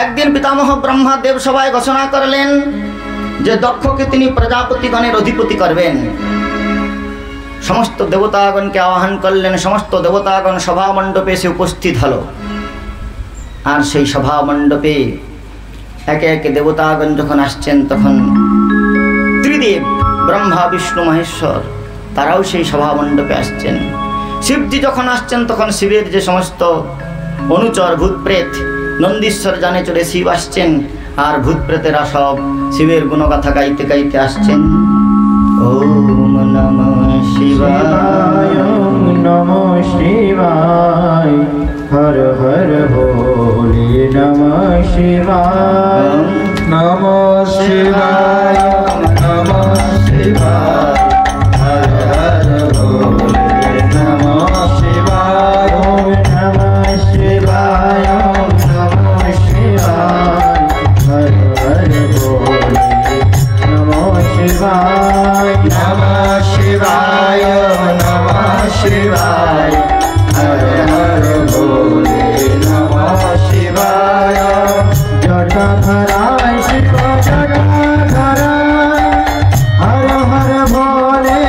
একদিন পিতামহ ব্রহ্মা দেব সভায় ঘোষণা করলেন যে দক্ষকে তিনি প্রজাপতিগণের অধিপতি করবেন। সমস্ত দেবতাগণকে আহ্বান করলেন। সমস্ত দেবতাগণ সভা মণ্ডপে এসে উপস্থিত হল। আর সেই সভা মণ্ডপে একে একে দেবতাগণ যখন আসছেন, তখন ত্রিদেব ব্রহ্মা বিষ্ণু মহেশ্বর তারাও সেই সভা মণ্ডপে আসছেন। শিবজি যখন আসছেন, তখন শিবের যে সমস্ত অনুচর ভূত প্রেত নন্দীশ্বর জানে চড়ে শিব আসছেন, আর ভূত প্রেতেরা সব শিবের গুণগাথা গাইতে গাইতে আসছেন। ওম নমঃ শিবায়, ওম নমঃ শিবায়, হর হর ভোলে নমঃ শিবায়, নমঃ শিবায়, নমঃ শিবায়, হর হর ভোলে নমঃ শিবায়, ওম নমঃ শিবায়, ওম নমঃ শিবায়, হর হর ভোলে নমঃ শিবায়, নমঃ শিবায়, নমঃ শিবায়, হর হর ভোলে নমঃ শিবায়। জটাধরায় শিব জটাধরায়, হর হর ভোলে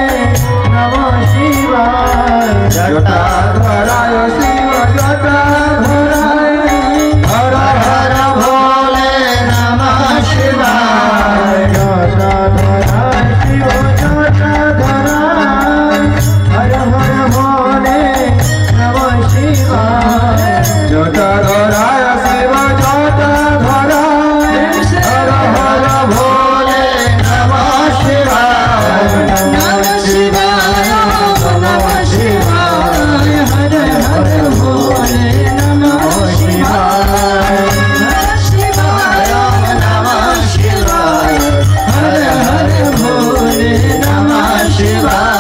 নমঃ শিবায়, জটাধরায় শিব জটাধরায়, হর হর ভোলে নমঃ শিবায়, জটাধরায় শিব জটাধরায়, হর হর ভোলে নমঃ শিবায়, জটাধরায় শিব জটাধরায়, হর হর ভোলে নমঃ শিবায়, নমঃ শিবায়, নমঃ শিবায়, হর হর ভোলে নমঃ শিবায়, নমঃ শিবায়, নমঃ শিবায়, হর হর ভোলে নমঃ শিবায়।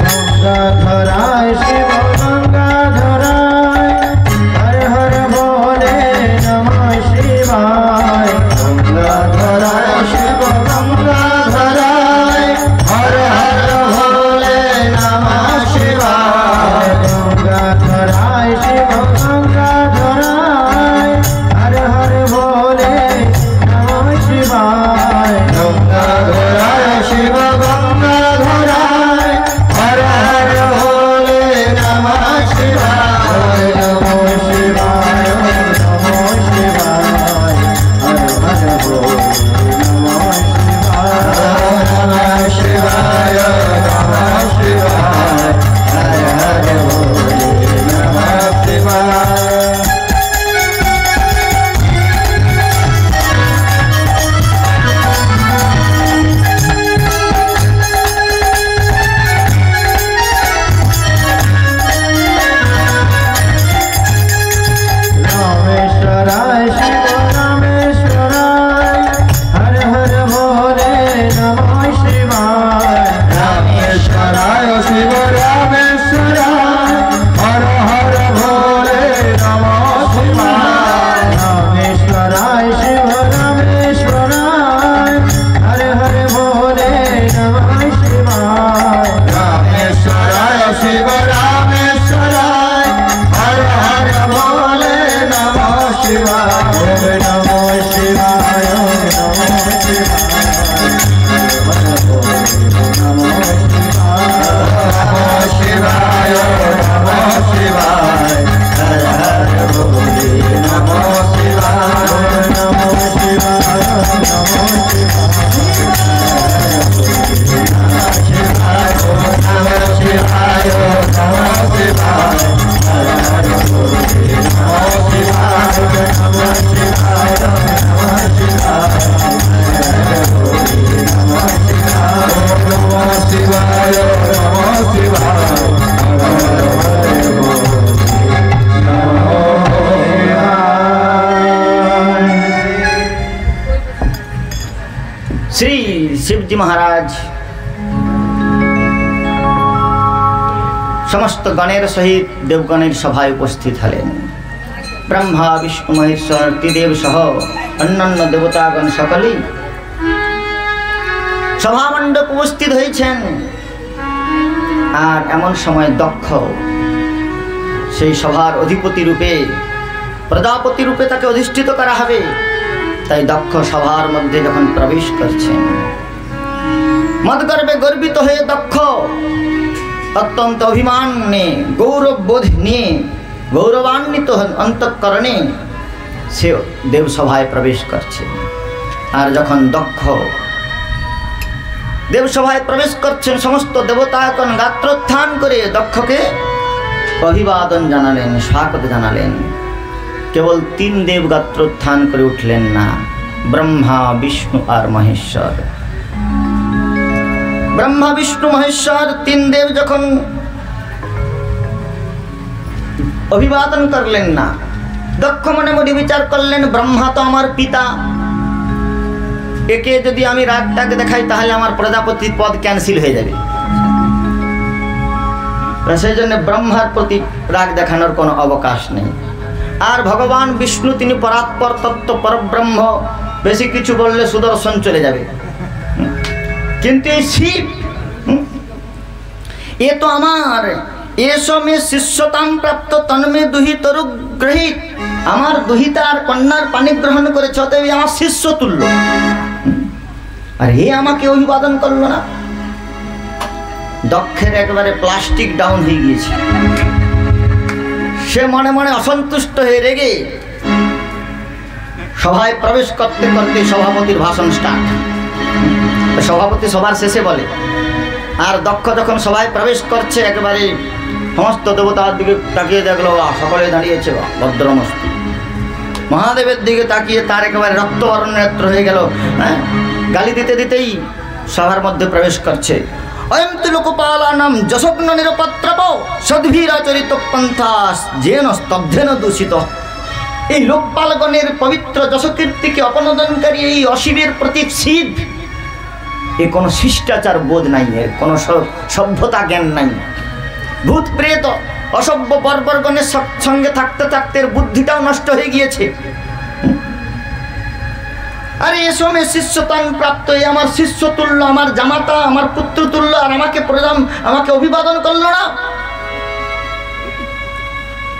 गंगाधराय शिव गंगाधराय, हर हर भोले नमः शिवाय, गंगाधराय शिव गंगाधराय, हर हर भोले नमः शिवाय, गंगाधराय शिव गंगाधराय, हर हर भोले नमः शिवाय, गंगाधराय शिव गंगाधराय, हर हर भोले नमः शिवाय, नमः शिवाय, नमः शिवाय, हर हर भोले नमः शिवाय, नमः शिवाय, नमः शिवाय, हर हर भोले नमः शिवाय। रामेश्वराय शिव रामेश्वराय, हर हर भोले नमः शिवाय, रामेश्वराय शिव रामेश्वराय, हर हर भोले नमः शिवाय, रामेश्वराय शिव रामेश्वराय, हर हर भोले नमः शिवाय, रामेश्वराय शिव रामेश्वराय, हर हर भोले नमः शिवाय, ओम नमः शिवाय, ओम नमः शिवाय, हर हर भोले नमः शिवाय, नमः शिवाय, हर हर भोले नमः शिवाय, नमः शिवाय, नमः शिवाय, नमः शिवाय, नमः शिवाय, हर हर भोले नमः शिवाय, नमः शिवाय, नमः शिवाय, हर हर भोले नमः शिवाय, नमः शिवाय, नमः शिवाय, हर हर भोले नमः शिवाय। श्री शिवजी महाराज समस्त गणेर सहित देवगणेर सभाय उपस्थित हलेन। ব্রহ্মা বিষ্ণু মহেশ্বর ত্রিদেব সহ অন্যান্য দেবতাগণ সকলেই সভামণ্ডপ উপস্থিত হয়েছেন। আর এমন সময় দক্ষ সেই সভার অধিপতি রূপে, প্রজাপতি রূপে তাকে অধিষ্ঠিত করা হবে। তাই দক্ষ সভার মধ্যে যখন প্রবেশ করছেন, মদগর্বে গর্বিত হয়ে দক্ষ অত্যন্ত অভিমান নিয়ে, গৌরব বোধ নিয়ে, গৌরবান্বিত অন্তঃকরণে সে দেবসভায় প্রবেশ করছে। আর যখন দক্ষ দেবসভায় প্রবেশ করছেন, সমস্ত দেবতাগণ গাত্রোত্থান করে দক্ষকে অভিবাদন জানালেন, স্বাগত জানালেন। কেবল 3 দেব গাত্রোত্থান করে উঠলেন না, ব্রহ্মা বিষ্ণু আর মহেশ্বর। ব্রহ্মা বিষ্ণু মহেশ্বর 3 দেব যখন অভিবাদন করলেন না, দক্ষ মনে মনে বিচার করলেন, ব্রহ্মা তো আমার পিতা, একে যদি আমি রাগটাকে দেখাই তাহলে আমার প্রজাপতি পদ ক্যান্সেল হয়ে যাবে। সেই জন্য ব্রহ্মার প্রতি রাগ দেখানোর কোনো অবকাশ নেই। আর ভগবান বিষ্ণু তিনি পরাৎপর তত্ত্ব, পরব্রহ্ম, বেশি কিছু বললে সুদর্শন চলে যাবে। কিন্তু এই শিব, এ তো আমার, এসো মে শিষ্যতাম প্রাপ্ত তন্মে দুহিতরুগ্রহীত, আমার দুহিতার কন্যার পানি গ্রহণ করেছে, অতএব আমার শিষ্য তুল্য। আর এ আমাকে অভিবাদন করলো না। দক্ষের একবারে প্লাস্টিক ডাউন হয়ে গিয়েছে। সে মনে মনে অসন্তুষ্ট হয়ে রেগে সভায় প্রবেশ করতে করতে সভাপতির ভাষণ স্টার্ট। সভাপতি সবার শেষে বলে, আর দক্ষ যখন সভায় প্রবেশ করছে একেবারে সমস্ত দেবতার দিকে তাকিয়ে দেখলো, সকলে দাঁড়িয়েছে, ভদ্রমস্তু। মহাদেবের দিকে তাকিয়ে তার একেবারে রক্তবর্ণ নেত্র হয়ে গেল। হ্যাঁ, গালি দিতে দিতেই সভার মধ্যে প্রবেশ করছে। অয়ম তু লোকপালানাম যশগ্ন নিরপত্রপ সদ্ভীরাচরিত পন্থাস যেন স্তব্ধেন দূষিত। এই লোকপালগণের পবিত্র যশকীর্তিকে অপনোদনকারী এই অশিবের প্রতীক শিব, এ কোনো শিষ্টাচার বোধ নাই, এর কোনো সভ্যতা জ্ঞান নাই। ভূত প্রেত অসভ্য বর্বরগণের সঙ্গে থাকতে থাকতে বুদ্ধিটাও নষ্ট হয়ে গিয়েছে। আরে এসো মে শিষ্যতান প্রাপ্ত, এই আমার শিষ্য তুল্য, আমার জামাতা, আমার পুত্র তুল্য, আর আমাকে অভিবাদন করলো না।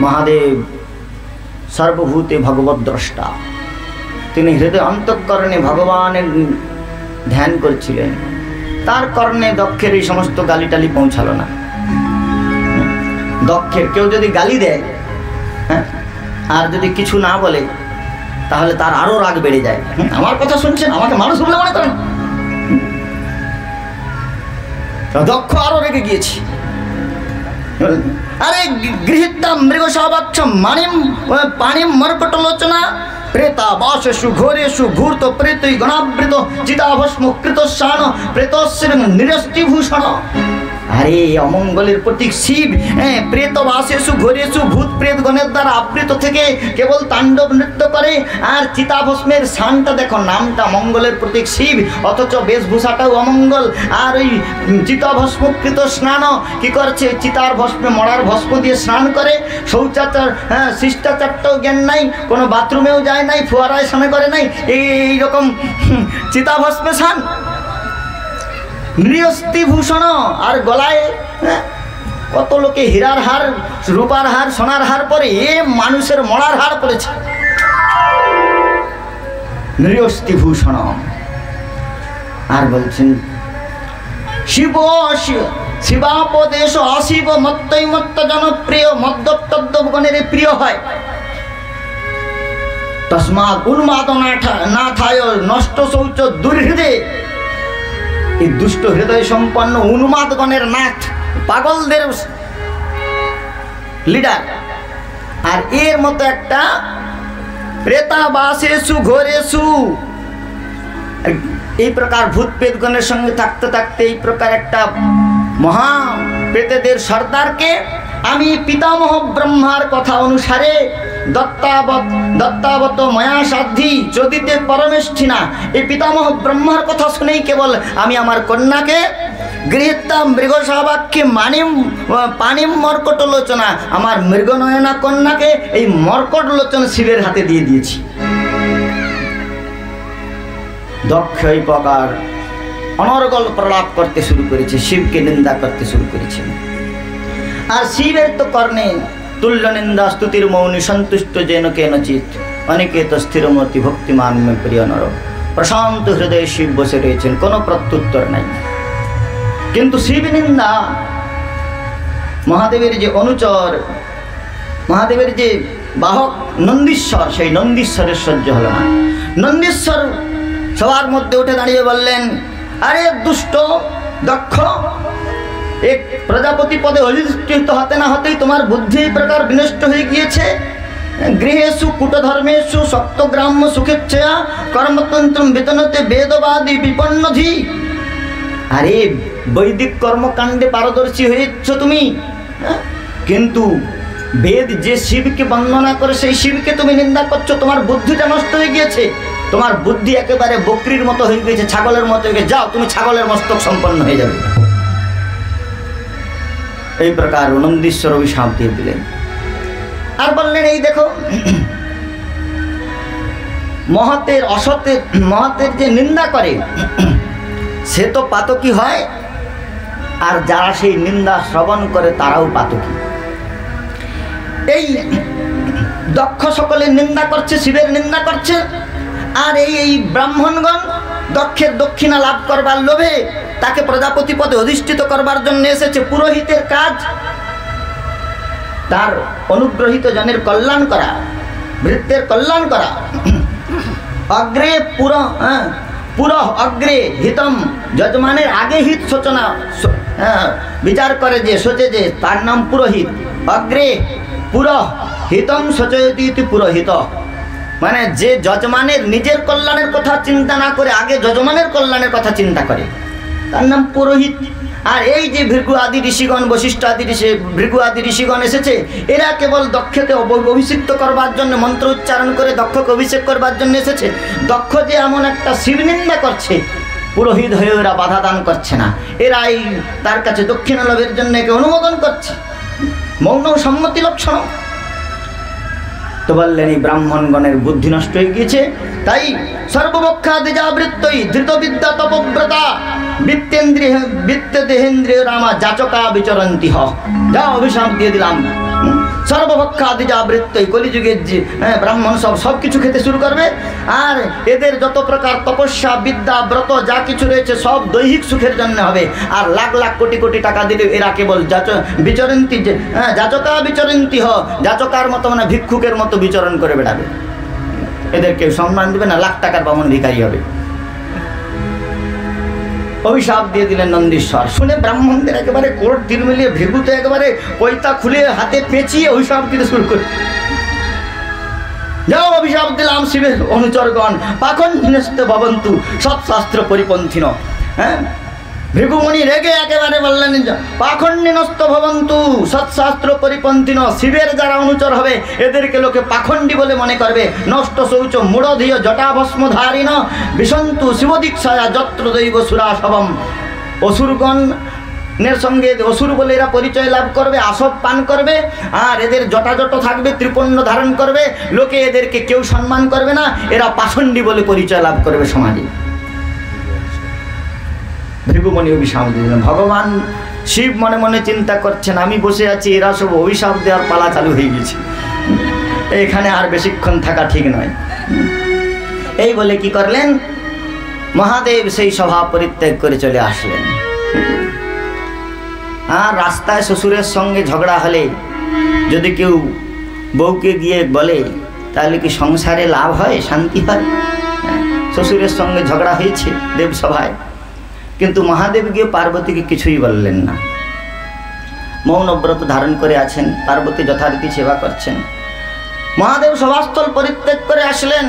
মহাদেব সর্বভূতে ভগবত দ্রষ্টা, তিনি হৃদয় অন্তঃকরণে ভগবানের ধ্যান করছিলেন। তার কর্ণে দক্ষের এই সমস্ত গালিটালি পৌঁছালো না। দক্ষের কেউ যদি গালি দেয়, হ্যাঁ, আর যদি কিছু না বলে, তাহলে তার আরো রাগ বেড়ে যায়। আমার কথা শুনছেন, আমাকে মানুষ বলে মনে করেন। দক্ষ আরো রেগে গিয়েছে। আরে গৃহীতা মৃগ সবাক্ষ মানিম পানিম মর্কট লোচনা প্রেতা বাসেষু ঘোরেষু ঘূর্ত প্রেতই গণাবৃত চিতাভস্ম কৃত শান প্রেতশ্রী নিরস্তিভূষণ। আরে অমঙ্গলের প্রতীক শিব, প্রেত বাসেষু ঘোরেষু ভূত প্রেত গণের দ্বারা আবৃত থেকে কেবল তাণ্ডব নৃত্য করে। আর চিতাভস্মের শানটা দেখো, নামটা মঙ্গলের প্রতীক শিব, অথচ বেশভূষাটাও অমঙ্গল। আর ওই চিতাভস্মকৃত স্নান কি করছে, চিতার ভস্মে মরার ভস্ম দিয়ে স্নান করে। শৌচাচার, শিষ্টাচারটাও জ্ঞান নাই, কোনো বাথরুমেও যায় নাই, ফোয়ারায় স্নান করে নাই, এইরকম চিতাভস্মে স্নান। নৃহস্তিভূষণ, আর গলায় কত লোকে হীরার হার, রূপার হার, সোনার হার পরে, এ মানুষের মরার হার পড়েছে। নৃহস্তিভূষণ। আর বলছেন শিব শিবাপদেশ অশিব মত্তই মত্ত জনপ্রিয়, মদ্যপ তদ্যপ গণের প্রিয় হয়। তস্মাৎ উন্মাদ না থায় নষ্ট শৌচ দুর্হৃদে। এই দুষ্ট হৃদয় সম্পন্ন উন্মাদগণের নাথ, পাগলদের লিডার। আর এর মতো একটা প্রেতা বাসেষু ঘোরেষু, এই প্রকার ভূত প্রেতগণের সঙ্গে থাকতে থাকতে এই প্রকার একটা মহা প্রেতেদের সর্দারকে আমি পিতামহ ব্রহ্মার কথা অনুসারে দত্তাবত ময়া সাধ্যি যদিতে পরমেষ্ঠিনা, এই পিতামহ ব্রহ্মার কথা শুনেই কেবল আমি আমার কন্যাকে গৃহীতা মৃগ সহবাক্যে পানিম মর্কট লোচনা, আমার মৃগনয়না কন্যাকে এই মর্কট লোচন শিবের হাতে দিয়ে দিয়েছি। দক্ষ এই প্রকার অনর্গল প্রলাপ করতে শুরু করেছে, শিবকে নিন্দা করতে শুরু করেছে। আর শিবের তো কর্ণে তুল্য নিন্দা স্তুতির মৌনি সন্তুষ্ট যেন কেনচিত অনিকেত স্থিরমূর্তি ভক্তিমান মে প্রিয় নর। প্রশান্ত হৃদয়ে শিব বসে রয়েছেন, কোনো প্রত্যুত্তর নাই। কিন্তু শিব নিন্দা মহাদেবের যে অনুচর, মহাদেবের যে বাহক নন্দীশ্বর, সেই নন্দীশ্বরের সহ্য হল না। নন্দীশ্বর সবার মধ্যে উঠে দাঁড়িয়ে বললেন, আরে দুষ্ট দক্ষ, এক প্রজাপতি পদে অধিষ্ঠিত হতে না হতেই তোমার বুদ্ধি এই প্রকার বিনষ্ট হয়ে গিয়েছে। গৃহেষু কূটধর্মেষু সপ্তগ্রাম্য সুখেচ্ছয়া কর্মতন্ত্র বেতনতে বেদবাদী বিপন্নধি। আরে বৈদিক কর্মকাণ্ডে পারদর্শী হয়েছ তুমি, কিন্তু বেদ যে শিবকে বন্দনা করে সেই শিবকে তুমি নিন্দা করছো। তোমার বুদ্ধিটা নষ্ট হয়ে গিয়েছে, তোমার বুদ্ধি একেবারে বকরির মতো হয়ে গিয়েছে, ছাগলের মতো হয়ে গেছে। যাও, তুমি ছাগলের মস্তক সম্পন্ন হয়ে যাবে। এই প্রকার নন্দীশ্বর অভিশাপ দিয়ে দিলেন। আর বললেন, এই দেখো, মহতের অসতের মহতের যে নিন্দা করে সে তো পাতকী হয়, আর যারা সেই নিন্দা শ্রবণ করে তারাও পাতকী। এই দক্ষ সকলের নিন্দা করছে, শিবের নিন্দা করছে। আর এই ব্রাহ্মণগণ দক্ষের দক্ষিণা লাভ করবার লোভে তাকে প্রজাপতি পদে অধিষ্ঠিত করবার জন্য এসেছে। পুরোহিতের কাজ তার অনুগ্রহীত জনের কল্যাণ করা, ভৃত্যের কল্যাণ করা। অগ্রে পুর অগ্রে হিতম, যজমানের আগে হিত সূচনা বিচার করে যে সোচে যে তার নাম পুরোহিত। অগ্রে পুর হিতম সোচয়তি পুরোহিত, মানে যে যজমানের নিজের কল্যাণের কথা চিন্তা না করে আগে যজমানের কল্যাণের কথা চিন্তা করে, তার নাম পুরোহিত। আর এই যে ভৃগু আদি ঋষিগণ, বশিষ্ঠ আদি ভৃগু আদি ঋষিগণ এসেছে, এরা কেবল দক্ষকে অভিষিক্ত করবার জন্য মন্ত্র উচ্চারণ করে দক্ষকে অভিষেক করবার জন্য এসেছে। দক্ষ যে এমন একটা শিব নিন্দা করছে, পুরোহিত হয়ে এরা বাধা দান করছে না, এরাই তার কাছে দক্ষিণা লাভের জন্য একে অনুমোদন করছে। মৌন সম্মতি লক্ষণ। তো বললেন, এই ব্রাহ্মণগণের বুদ্ধি নষ্ট হয়ে গিয়েছে, তাই সর্ববক্ষাদিজাবৃত্তই ধৃতবিদ্যা তপব্রতা বৃত্তে দেহেন্দ্রিয় রামা যাচকা বিচরন্তি হ। যা অভিশাপ দিয়ে দিলাম, সর্বভক্ষাদিজাবৃত্তই কলিযুগের যে ব্রাহ্মণ সব কিছু খেতে শুরু করবে। আর এদের যত প্রকার তপস্যা বিদ্যা ব্রত যা কিছু রয়েছে সব দৈহিক সুখের জন্য হবে। আর লাখ লাখ কোটি কোটি টাকা দিলে এরা কেবল বিচরন্তি, যাচকা বিচরন্তি হ, যাচকার মতো মানে ভিক্ষুকের মতো বিচরণ করে বেড়াবে। এদেরকে সম্মান দেবে না, লাখ টাকার বামন ভিখারি হবে। অভিশাপ দিয়ে দিলেন নন্দীশ্বর। শুনে ব্রাহ্মণদের একেবারে কোট তিল মিলিয়ে ভৃগুতে একেবারে পৈতা খুলে হাতে পেঁচিয়ে অভিশাপ দিতে শুরু করে। যাও, অভিশাপ দিলাম শিবের অনুচরগণ, পাখণ্ডিনস্ত ভবন্তু সৎশাস্ত্র পরিপন্থিন। হ্যাঁ, ভৃগুমুনি রেগে একেবারে বললেন, পাখণ্ডিনস্ত ভবন্তু সৎশাস্ত্র পরিপন্থিন। শিবের যারা অনুচর হবে এদেরকে লোকে পাখণ্ডী বলে মনে করবে। নষ্ট শৌচ মূঢ়ধিয় জটাভস্মধারিণ বিশন্তু শিবদীক্ষায়া যত্র দৈব সুরাসবম। অসুরগণের সঙ্গে অসুর বলে এরা পরিচয় লাভ করবে, আসব পান করবে, আর এদের জটাজট থাকবে, ত্রিপুণ্য ধারণ করবে। লোকে এদেরকে কেউ সম্মান করবে না, এরা পাষণ্ডী বলে পরিচয় লাভ করবে সমাজে। ভৃগুমণি অভিশাপ দিলেন। ভগবান শিব মনে মনে চিন্তা করছেন, আমি বসে আছি, এরা সব অভিশাপ দেওয়ার পালা চালু হয়ে গেছে, এখানে আর বেশিক্ষণ থাকা ঠিক নয়। এই বলে কি করলেন, মহাদেব সেই সভা পরিত্যাগ করে চলে আসলেন। আর রাস্তায় শ্বশুরের সঙ্গে ঝগড়া হলে যদি কেউ বউকে গিয়ে বলে তাহলে কি সংসারে লাভ হয়, শান্তি হয়? শ্বশুরের সঙ্গে ঝগড়া হয়েছে দেবসভায়, কিন্তু মহাদেব গিয়ে পার্বতীকে কিছুই বললেন না। মৌনব্রত ধারণ করে আছেন, পার্বতী যথারীতি সেবা করছেন। মহাদেব সভাস্থল পরিত্যাগ করে আসলেন।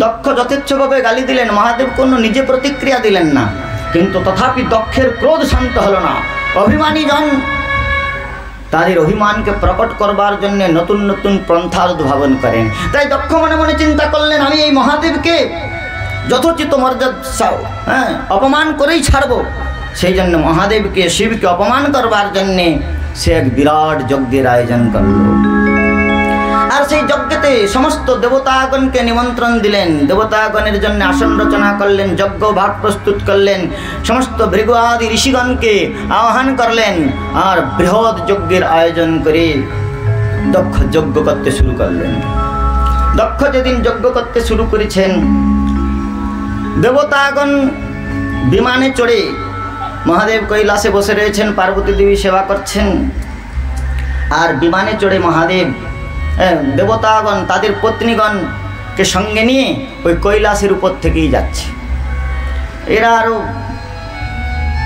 দক্ষ যথেচ্ছভাবে গালি দিলেন, মহাদেব কোনো নিজে প্রতিক্রিয়া দিলেন না। কিন্তু তথাপি দক্ষের ক্রোধ শান্ত হলো না। অভিমানী জন তাদের অভিমানকে প্রকট করবার জন্য নতুন নতুন পন্থার উদ্ভাবন করেন। তাই দক্ষ মনে মনে চিন্তা করলেন, আমি এই মহাদেবকে যথোচিত মর্যাদা অপমান করেই ছাড়ব। সেই জন্য মহাদেবকে শিবকে অপমান করবার জন্যে সে এক বিরাট যজ্ঞের আয়োজন করল। আর সেই যজ্ঞেতে সমস্ত দেবতাগণকে নিমন্ত্রণ দিলেন, দেবতাগণের জন্য আসন রচনা করলেন, যজ্ঞ ভাগ প্রস্তুত করলেন, সমস্ত ভৃগু আদি ঋষিগণকে আহ্বান করলেন। আর বৃহৎ যজ্ঞের আয়োজন করে দক্ষ যজ্ঞ করতে শুরু করলেন। দক্ষ যেদিন যজ্ঞ করতে শুরু করেছেন, দেবতাগণ বিমানে চড়ে মহাদেব কৈলাসে বসে রয়েছেন, পার্বতী দেবী সেবা করছেন। আর বিমানে চড়ে মহাদেব দেবতাগণ তাদের পত্নীগণকে সঙ্গে নিয়ে ওই কৈলাসের উপর থেকেই যাচ্ছে। এরা আরও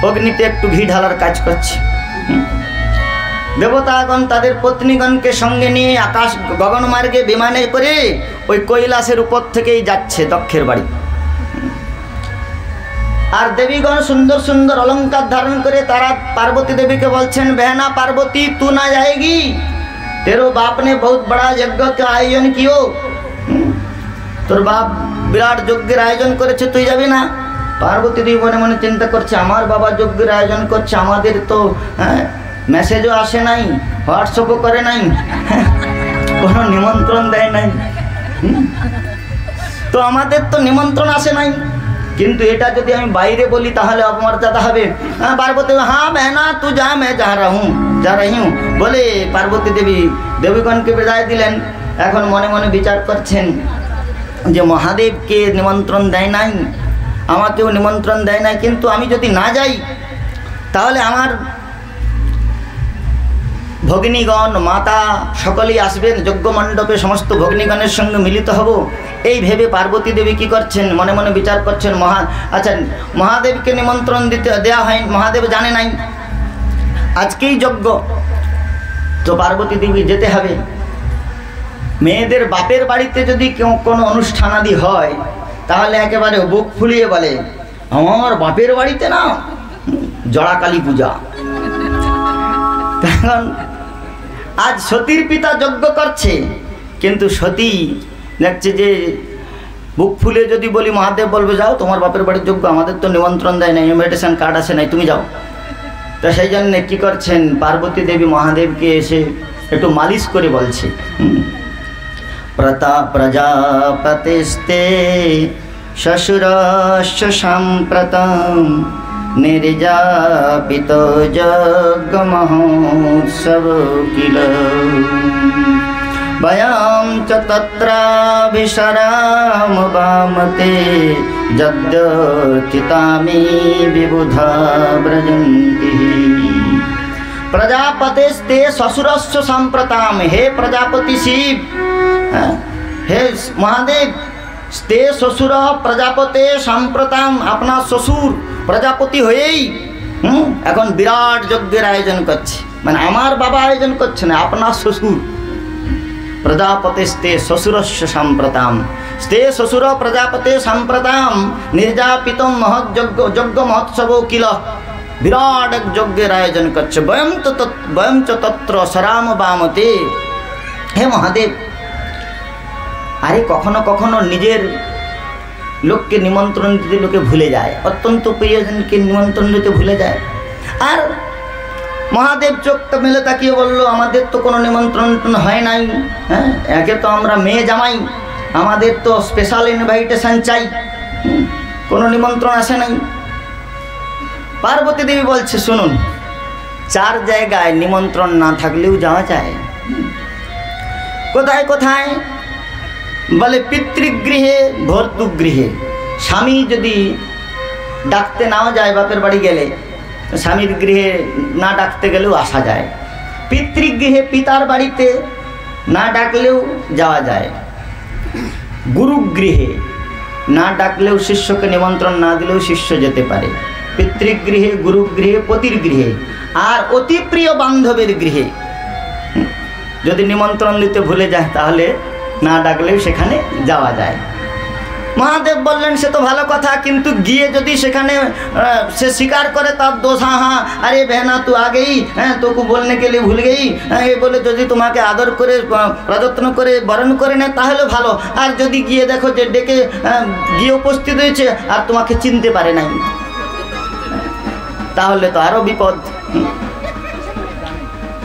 অগ্নিতে একটু ঘি ঢালার কাজ করছে। দেবতাগণ তাদের পত্নীগণকে সঙ্গে নিয়ে আকাশ গগনমার্গে বিমানে করে ওই কৈলাসের উপর থেকেই যাচ্ছে দক্ষের বাড়ি। আর দেবীগণ সুন্দর সুন্দর অলঙ্কার ধারণ করে তারা पार्वती देवी के बोलছেন, बहना पार्वती तू ना जाएगी, तेरो बाप ने बहुत बड़ा यज्ञ का आयोजन कियो, তোর বাপ বিরাট যজ্ঞের আয়োজন করেছে, তুই যাবি না? पार्वती देवी মনে মনে চিন্তা করছে, আমার বাবা যজ্ঞের আয়োজন করছে, আমাদের তো মেসেজও আসে নাই, হোয়াটসঅ্যাপও করে নাই, কোনো নিমন্ত্রণ দেয় নাই, তো আমাদের তো নিমন্ত্রণ আসে নাই। কিন্তু এটা যদি আমি বাইরে বলি তাহলে অপমর্যাদা হবে। পার্বতী, হ্যাঁ बहना तू जा, मैं जा रही हूँ বলে পার্বতী দেবী দেবীগণকে বিদায় দিলেন। এখন মনে মনে বিচার করছেন যে মহাদেবকে নিমন্ত্রণ দেয় নাই, আমাকেও নিমন্ত্রণ দেয় নাই, কিন্তু আমি যদি না যাই তাহলে আমার ভগ্নীগণ মাতা সকলেই আসবেন, যজ্ঞ মণ্ডপে সমস্ত ভগ্নীগণের সঙ্গে মিলিত হব। এই ভেবে পার্বতী দেবী কী করছেন, মনে মনে বিচার করছেন, আচ্ছা মহাদেবকে নিমন্ত্রণ দেওয়া হয়, মহাদেব জানে নাই আজকেই যজ্ঞ, তো পার্বতী দেবী যেতে হবে। মেয়েদের বাপের বাড়িতে যদি কোনো অনুষ্ঠানাদি হয় তাহলে একেবারে বুক ফুলিয়ে বলে, আমার বাপের বাড়িতে না জড়া কালী পূজা। তখন আজ সতীর পিতা যজ্ঞ করছে, কিন্তু সতী দেখছে যে বুক ফুলে যদি বলি মহাদেব বলবে যাও তোমার বাপের বাড়ির যজ্ঞ, আমাদের তো নিমন্ত্রণ দেয় নাই, ইনভিটেশন কার্ড আসে নাই, তুমি যাও। তো সেই জন্যে কী করছেন, পার্বতী দেবী মহাদেবকে এসে একটু মালিশ করে বলছে, প্রজাপতিস্তে শ্বশুরস্য সাম্প্রতম निर्जापित जग महोत्सव किल वयं च तत्राभिशराम वामते जद्यर्चितामि विबुधा व्रजन्ति। प्रजापतेस्ते ससुरस्य साम्प्रताम, हे प्रजापति शिव, हे महादेव, स्ते শ্বশুর প্রজাপতে সাম্প্রতাম, আপনার শ্বশুর প্রজাপতি হয়েই এখন বিরাট যজ্ঞের আয়োজন করছে, মানে আমার বাবা আয়োজন করছে না, আপনার শ্বশুর। প্রজাপতে স্তে শ্বশুরস্য সাম্প্রতাম, স্তে শ্বশুর প্রজাপতে সাম্প্রতাম নির্যাপিতম মহৎ যজ্ঞ মহোৎসব কিল, বিরাট এক যজ্ঞের আয়োজন করছে। বয়ম চ তত্র সরাম বামতে। হে মহাদেব, আরে কখনো কখনো নিজের লোককে নিমন্ত্রণ দিতে লোকে ভুলে যায়, অত্যন্ত প্রিয়জনকে নিমন্ত্রণ দিতে ভুলে যায়। আর মহাদেব চোখটা মেলে তাকিয়ে বলল, আমাদের তো কোনো নিমন্ত্রণ হয় নাই, হ্যাঁ, একে তো আমরা মেয়ে জামাই, আমাদের তো স্পেশাল ইনভাইটেশন চাই, কোনো নিমন্ত্রণ আসে নাই। পার্বতী দেবী বলছে, শুনুন, 4 জায়গায় নিমন্ত্রণ না থাকলেও যাওয়া যায়। কোথায় কোথায় বলে, পিতৃগৃহে ভর্তুগৃহে, স্বামী যদি ডাকতে নাও যায় বাপের বাড়ি গেলে, স্বামীর গৃহে না ডাকতে গেলেও আসা যায়। পিতৃগৃহে পিতার বাড়িতে না ডাকলেও যাওয়া যায়। গুরুগৃহে না ডাকলেও শিষ্যকে নিমন্ত্রণ না দিলেও শিষ্য যেতে পারে। পিতৃগৃহে, গুরুগৃহে, পতির গৃহে, আর অতি প্রিয় বান্ধবের গৃহে যদি নিমন্ত্রণ দিতে ভুলে যায় তাহলে না ডাকলেও সেখানে যাওয়া যায়। মহাদেব বললেন, সে তো ভালো কথা, কিন্তু গিয়ে যদি সেখানে সে স্বীকার করে তার দোষ, हाँ अरे बहना तू आ गई, तो को बोलने के लिए भूल गई, এই বলে যদি তোমাকে আদর করে প্রযত্ন করে বরণ করে নেয় তাহলে ভালো। আর যদি গিয়ে দেখো যে ডেকে গিয়ে উপস্থিত হয়েছে আর তোমাকে চিনতে পারে নাই, তাহলে তো আরো বিপদ।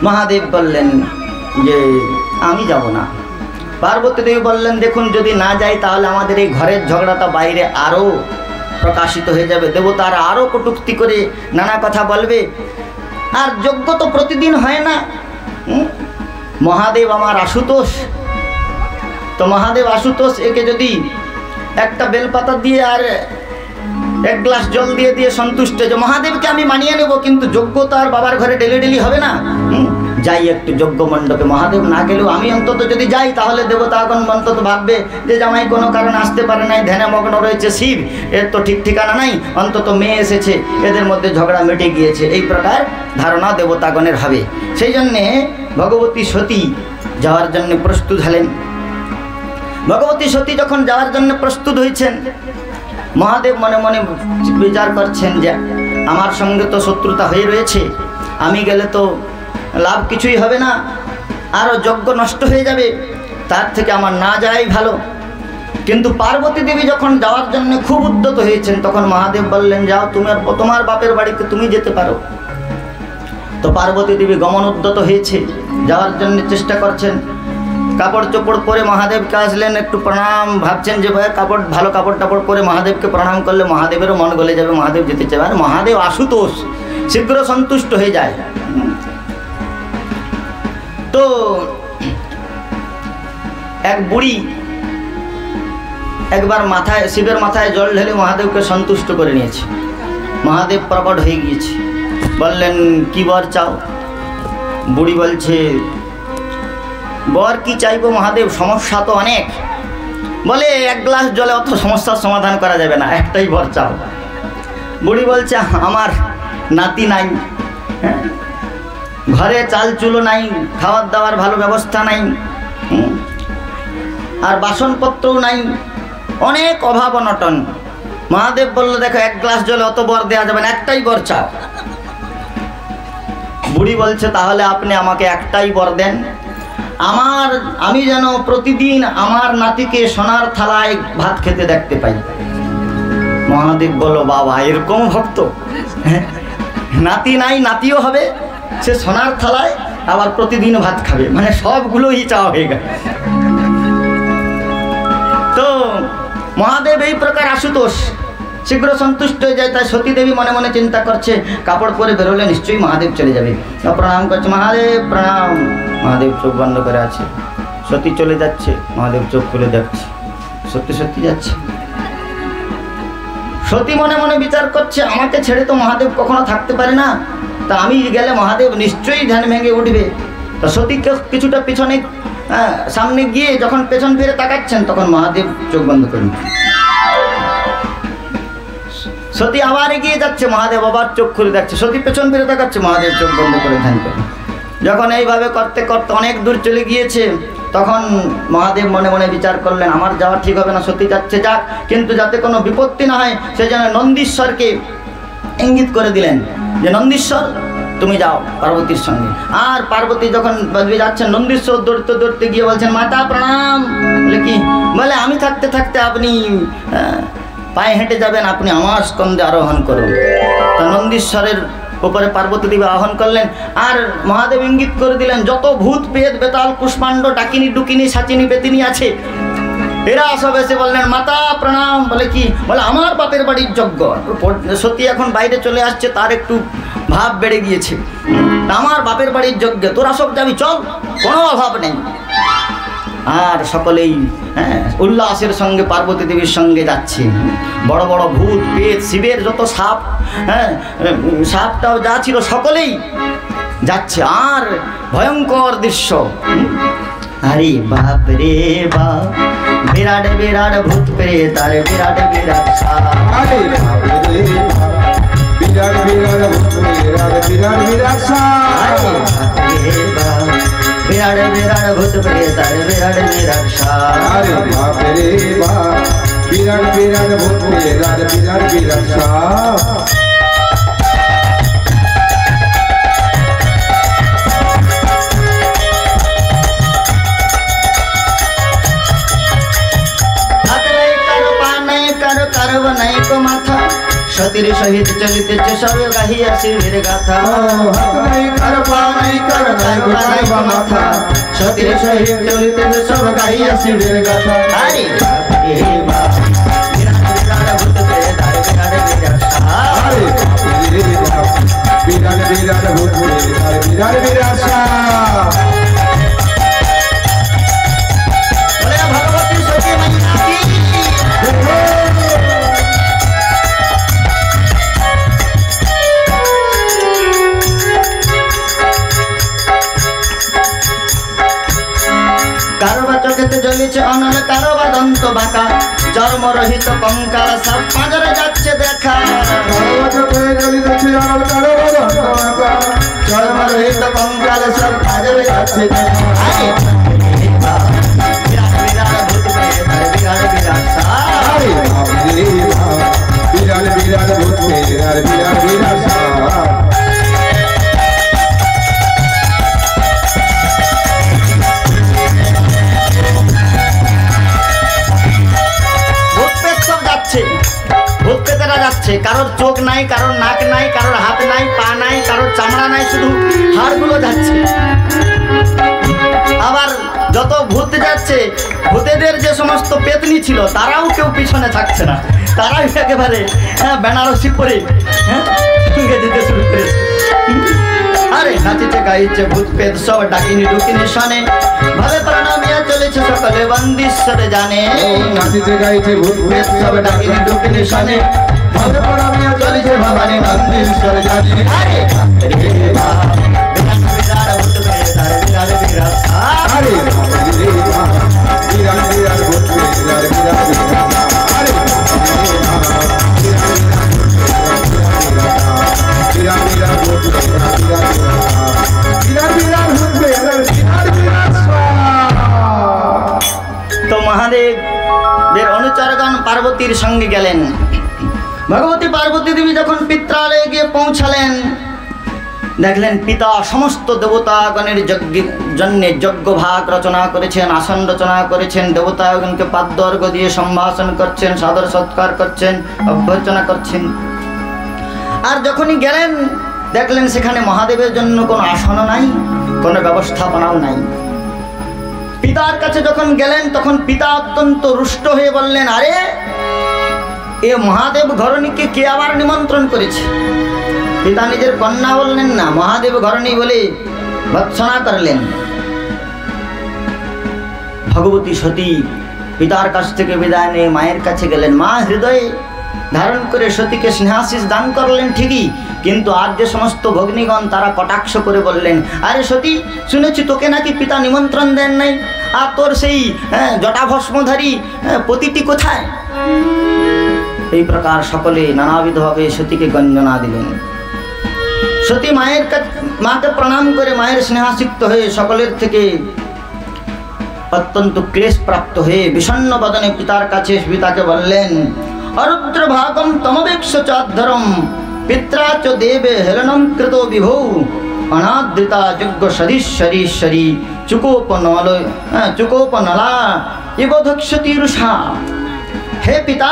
মহাদেব বললেন যে আমি যাব না। পার্বতী দেবী বললেন দেখুন যদি না যাই তাহলে আমাদের এই ঘরের ঝগড়াটা বাইরে আরো প্রকাশিত হয়ে যাবে, দেবতারা আরো কটূক্তি করে নানা কথা বলবে, আর যজ্ঞ তো প্রতিদিন হয় না। মহাদেব আমার আশুতোষ, তো মহাদেব আশুতোষ, একে যদি একটা বেলপাতা দিয়ে আর এক গ্লাস জল দিয়ে দিয়ে সন্তুষ্ট যে মহাদেবকে আমি মানিয়ে নেব, কিন্তু যজ্ঞ তো আর বাবার ঘরে ডেলি ডেলি হবে না। যাই একটু যজ্ঞ মণ্ডপে, মহাদেব না গেলেও আমি অন্তত যদি যাই তাহলে দেবতাগণ অন্তত ভাববে যে জামাই কোনো কারণে আসতে পারে নাই, ধ্যানে মগ্ন রয়েছে শিব, এর তো ঠিক ঠিকানা নাই, অন্তত মেয়ে এসেছে, এদের মধ্যে ঝগড়া মিটে গিয়েছে, এই প্রকার ধারণা দেবতাগণের হবে। সেই জন্যে ভগবতী সতী যাওয়ার জন্য প্রস্তুত হলেন। ভগবতী সতী যখন যাওয়ার জন্য প্রস্তুত হয়েছেন, মহাদেব মনে মনে বিচার করছেন যে আমার সঙ্গে তো শত্রুতা হয়ে রয়েছে, আমি গেলে তো লাভ কিছুই হবে না, আরও যজ্ঞ নষ্ট হয়ে যাবে, তার থেকে আমার না যাওয়াই ভালো। কিন্তু পার্বতী দেবী যখন যাওয়ার জন্য খুব উদ্যত হয়েছেন, তখন মহাদেব বললেন যাও, তোমার বাপের বাড়িতে তুমি যেতে পারো। তো পার্বতী দেবী গমন উদ্যত হয়েছে, যাওয়ার জন্য চেষ্টা করছেন। কাপড় চোপড় পরে মহাদেবকে আসলেন, একটু প্রণাম, ভাবছেন যে ভাই কাপড় ভালো কাপড় টাপড় পরে মহাদেবকে প্রণাম করলে মহাদেবেরও মন গলে যাবে, মহাদেব যেতে চায়, আর মহাদেব আশুতোষ, শীঘ্র সন্তুষ্ট হয়ে যায়। তো এক বুড়ি একবার মাথায়, শিবের মাথায় জল ঢেলে মহাদেবকে সন্তুষ্ট করে নিয়েছে। মহাদেব প্রকট হয়ে গিয়েছে, বললেন কি বর চাও? বুড়ি বলছে বর কি চাইবো মহাদেব, সমস্যা তো অনেক। বলে এক গ্লাস জলে অত সমস্যার সমাধান করা যাবে না, একটাই বর চাও। বুড়ি বলছে আমার নাতি নাই, ঘরে চাল চুলো নাই, খাওয়ার দাওয়ার ভালো ব্যবস্থা নাই, আর বাসনপত্রও নাই, অনেক অভাব অনটন। মহাদেব বলল দেখো এক গ্লাস জলে অত বর দেওয়া যাবে না, একটাই বর চাও। বুড়ি বলছে তাহলে আপনি আমাকে একটাই বর দেন, আমি যেন প্রতিদিন আমার নাতিকে সোনার থালায় ভাত খেতে দেখতে পাই। মহাদেব বলল বাবা এরকম ভক্ত, নাতি নাই নাতিও হবে, সে সোনার থালায় আবার প্রতিদিন ভাত খাবে, মানে সবগুলোই চাওয়া হয়ে গেল। তো মহাদেব এই প্রকার আশুতোষ, শীঘ্র সন্তুষ্ট হয়ে যায়। তাই সতী দেবী মনে মনে চিন্তা করছে কাপড় পরে বেরোলে নিশ্চয়ই মহাদেব চলে যাবে, প্রণাম করছে, মহাদেব প্রণাম। মহাদেব চোখ বন্ধ করে আছে, সতী চলে যাচ্ছে, মহাদেব চোখ খুলে দেখছে সত্যি সত্যি যাচ্ছে। সতী মনে মনে বিচার করছে আমাকে ছেড়ে তো মহাদেব কখনো থাকতে পারে না, তা আমি গেলে মহাদেব নিশ্চয়ই ধ্যান ভেঙে উঠবে। তা সতী কিছুটা পিছনে সামনে গিয়ে যখন পেছন ফিরে তাকাচ্ছেন, তখন মহাদেব চোখ বন্ধ করেন। সতী আবার এগিয়ে যাচ্ছে, মহাদেব আবার চোখ খুলে দেখছে, সতী পেছন ফিরে তাকাচ্ছে, মহাদেব চোখ বন্ধ করে ধ্যান করেন। যখন এইভাবে করতে করতে অনেক দূর চলে গিয়েছে, তখন মহাদেব মনে মনে বিচার করলেন আমার যাওয়া ঠিক হবে না, সতী যাচ্ছে যাক, কিন্তু যাতে কোনো বিপত্তি না হয় সেই জন্য নন্দীশ্বরকে ইঙ্গিত করে দিলেন যে নন্দীশ্বর তুমি যাও পার্বতীর সঙ্গে। আর পার্বতী যখন যাচ্ছেন, নন্দীশ্বর দৌড়তে দৌড়তে গিয়ে বলছেন মাতা প্রণাম। বলে কি? বলে আমি থাকতে থাকতে আপনি পায়ে হেঁটে যাবেন, আপনি আমার স্কন্ধে আরোহণ করুন। তা নন্দীশ্বরের উপরে পার্বতী দেবী আহ্বান করলেন, আর মহাদেব ইঙ্গিত করে দিলেন যত ভূত পেত বেতাল কুষ্মাণ্ড ডাকিনী ডুকিনী সাচিনী বেতিনী আছে, এরা সব এসে বললেন মাতা প্রণাম। বলে কি? বলে আমার বাপের বাড়ির যজ্ঞ। সতী এখন বাইরে চলে আসছে, তার একটু ভাব বেড়ে গিয়েছে, আমার বাপের বাড়ির যজ্ঞ, তোরা সব যাবি, চল, কোনো অভাব নেই। আর সকলেই উল্লাসের সঙ্গে পার্বতী দেবীর সঙ্গে যাচ্ছে। বড় বড় ভূত পেট শিবের যত সাপ, সাপটাও যা ছিল সকলেই যাচ্ছে। আর ভয়ঙ্কর দৃশ্য, আরে বাপ রে বাপ, বিরাট বিরাট ভূত প্রেত, আরে বিরাট বিরাট সাপ, আরে বাপ রে বাপ, বিরাট বিরাট ভূত প্রেত, বিরাট বিরাট সাপ, আরে বাপ রে বাপ, বিরাট বিরাট ভূত প্রেত, আরে বিরাট বিরাট সাপ, আরে বাপ রে বাপ, বিরাট বিরাট ভূত প্রেত, বিরাট বিরাট সাপ। সতীর সহিত চলিতেছে সবে গাহিয়া শিবের গাথা হাত নাই কার পা নাই কার নাই গোটাই বা মাথা সতীর সহিত চলিতেছে সব গাহিয়া শিবের গাথা আরে বাপরে বাপ বিরাট ভূত প্রেতার বিরাট আরে বাপরে বাপ বিরাট বিরাট ভূত প্রেতার বিরাট বিরাট সাপ বলে ভগবতী সতী মাইয়া কি কারবা চোখেতে জ্বলিছে অনল কারবা দন্ত বাঁকা চর্মরহিত কঙ্কাল সব পাঁজরে যাচ্ছে দেখা চর্মরহিত কঙ্কাল সব পাঁজরে যাচ্ছে দেখা আরে বিরাট বিরাট ভূত প্রেতার বিরাট বিরাট সাপ বিরাট বিরাট ভূত প্রেতার বিরাট বিরাট সাপ ভূত পেতেরা যাচ্ছে কারোর চোখ নাই কারোর নাক নাই কারোর হাত নাই পা নাই কারোর চামড়া নাই শুধু হাড়গুলো যাচ্ছে আবার যত ভূত যাচ্ছে ভূতেদের যে সমস্ত পেতনি ছিল তারাও কেউ পিছনে থাকছে না তারাও একেবারে বেনারসি পরে যেতে শুরু করেছে আরে নাচিছে গাইছে ভূত পেত সব ডাকিনি ডুকিনি শোনে ভাবে প্রণামিয়া চলেছে সকলে বন্দিশ্বরে জানে নাচিছে গাইছে ভূত পেত সব ডাকিনি ডুকিনি শোনে ভাবে প্রণামিয়া চলেছে ভবানী বন্দিশ্বরে জানে আরে বাপ বিরাট বিরাট ভূত প্রেতার বিরাট বিরাট সাপ আরে বিরাট বিরাট ভূত প্রেতার বিরাট বিরাট আরে বিরাট বিরাট ভূত প্রেতার বিরাট বিরাট ভূত প্রেতার বিরাট বিরাট তো মহাদেবের অনুচরগণ পার্বতীর সঙ্গে গেলেন ভগবতী পার্বতী দেবী যখন পিত্রালয়ে গিয়ে পৌঁছালেন দেখলেন পিতা সমস্ত দেবতাগণের জন্য যজ্ঞ ভাগ রচনা করেছেন আসন রচনা করেছেন দেবতাগণকে পাদ্যর্ঘ দিয়ে সম্ভাষণ করছেন সাদর সৎকার করছেন অভ্যর্চনা করছেন আর যখনই গেলেন দেখলেন সেখানে মহাদেবের জন্য কোনো আসনও নাই কোনো ব্যবস্থাপনাও নাই পিতার কাছে যখন গেলেন তখন পিতা অত্যন্ত রুষ্ট হয়ে বললেন আরে এ মহাদেব ঘরণীকে কে আবার নিমন্ত্রণ করেছে পিতা নিজের কন্যা বললেন না মহাদেব ঘরণী বলে ভৎসনা করলেন ভগবতী সতী পিতার কাছ থেকে বিদায় নিয়ে মায়ের কাছে গেলেন মা হৃদয়ে ধারণ করে সতীকে স্নেহাশিস দান করলেন ঠিকই কিন্তু আর যে সমস্ত ভগ্নীগণ তারা কটাক্ষ করে বললেন আরে সতী শুনেছি তোকে নাকি পিতা নিমন্ত্রণ দেন নাই আর তোর সেই জটাভস্মধারী পতিটি কোথায় এই প্রকার সকলে নানাবিধভাবে সতীকে গঞ্জনা দিলেন সতী মাকে প্রণাম করে মায়ের স্নেহাসিক্ত হয়ে সকলের থেকে অত্যন্ত ক্লেশ প্রাপ্ত হয়ে বিষণ্ণ বদনে পিতার কাছে পিতাকে বললেন অরুদ্র ভাগম তমবেক্ষ চাধরম পিত্রা চ দেবে হেলনম কৃত বিভৌ অনাদৃতা যজ্ঞ সদীশ্বরীশ্বরী চুকোপনলা ইবধক্ষতিরুষা হে পিতা